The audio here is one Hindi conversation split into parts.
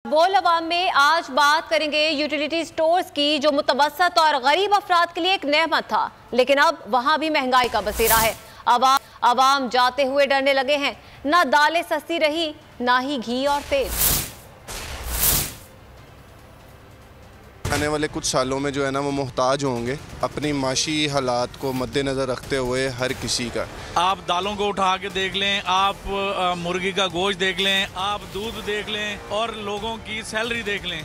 बोल अवाम में आज बात करेंगे यूटिलिटी स्टोर्स की, जो मुतवस्सत और गरीब अफराद के लिए एक नेमत था, लेकिन अब वहां भी महंगाई का बसेरा है। अवाम जाते हुए डरने लगे हैं। ना दालें सस्ती रही, ना ही घी और तेल। आने वाले कुछ सालों में जो है ना वो मोहताज होंगे अपनी माशी हालात को मद्देनज़र रखते हुए हर किसी का। आप दालों को उठा के देख लें, आप मुर्गी का गोश्त देख लें, आप दूध देख लें और लोगों की सैलरी देख लें।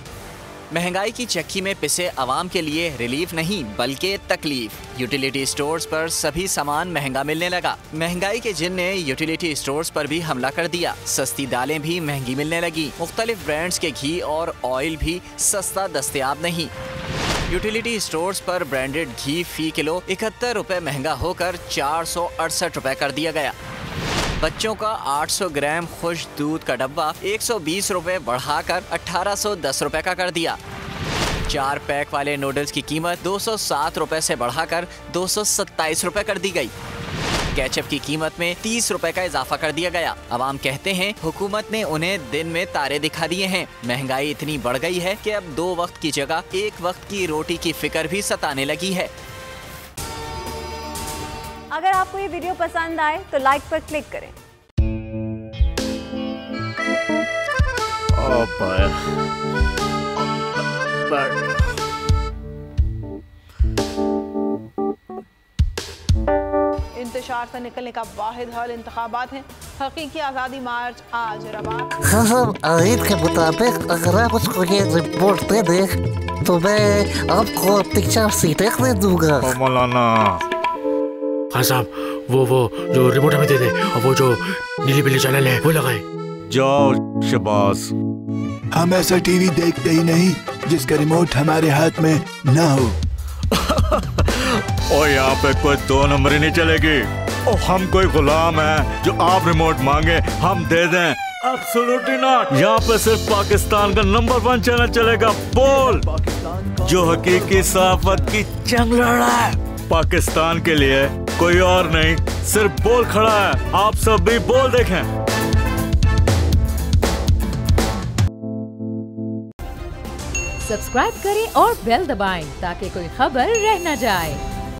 महंगाई की चक्की में पिसे अवाम के लिए रिलीफ नहीं बल्कि तकलीफ। यूटिलिटी स्टोर्स पर सभी सामान महंगा मिलने लगा। महंगाई के जिन ने यूटिलिटी स्टोर्स पर भी हमला कर दिया। सस्ती दालें भी महंगी मिलने लगी। मुख्तलिफ ब्रांड्स के घी और ऑयल भी सस्ता दस्तयाब नहीं। यूटिलिटी स्टोर्स पर ब्रांडेड घी फी किलो 71 रुपए महंगा होकर 468 रुपए कर दिया गया। बच्चों का 800 ग्राम खुश दूध का डब्बा 120 रुपए बढ़ाकर 1810 रुपए का कर दिया। 4 पैक वाले नूडल्स की कीमत 207 रुपए से बढ़ाकर 227 रुपए कर दी गई। केचप की कीमत में 30 रुपए का इजाफा कर दिया गया। अवाम कहते हैं हुकूमत ने उन्हें दिन में तारे दिखा दिए हैं। महंगाई इतनी बढ़ गई है कि अब 2 वक्त की जगह 1 वक्त की रोटी की फिक्र भी सताने लगी है। अगर आपको ये वीडियो पसंद आए तो लाइक पर क्लिक करें। इंतशार से निकलने का वाहिद हल इंतखाबात हैं। हकीकी आज़ादी मार्च आज रवा। हाँ, आयत के मुताबिक अगर आप उसको ये रिपोर्ट दे दे तो मैं आपको अपनी 4 सीटें खरीद दूंगा। मौलाना हाँ साहब, वो जो रिमोट हमें दे दे और वो जो नीली पीली चैनल है वो लगाए। जाओ शबाज। हम ऐसा टीवी देखते ही नहीं जिसका रिमोट हमारे हाथ में ना हो। और यहाँ पे कोई 2 नंबर ही नहीं चलेगी। और हम कोई गुलाम है जो आप रिमोट मांगे हम दे दें? Absolutely not. यहाँ पे सिर्फ पाकिस्तान का नंबर 1 चैनल चलेगा, बोल, जो हकीकी सहाफत की जंग लड़ रहा है। पाकिस्तान के लिए कोई और नहीं, सिर्फ बोल खड़ा है। आप सब भी बोल देखें। सब्सक्राइब करें और बेल दबाएं ताकि कोई खबर रह न जाए।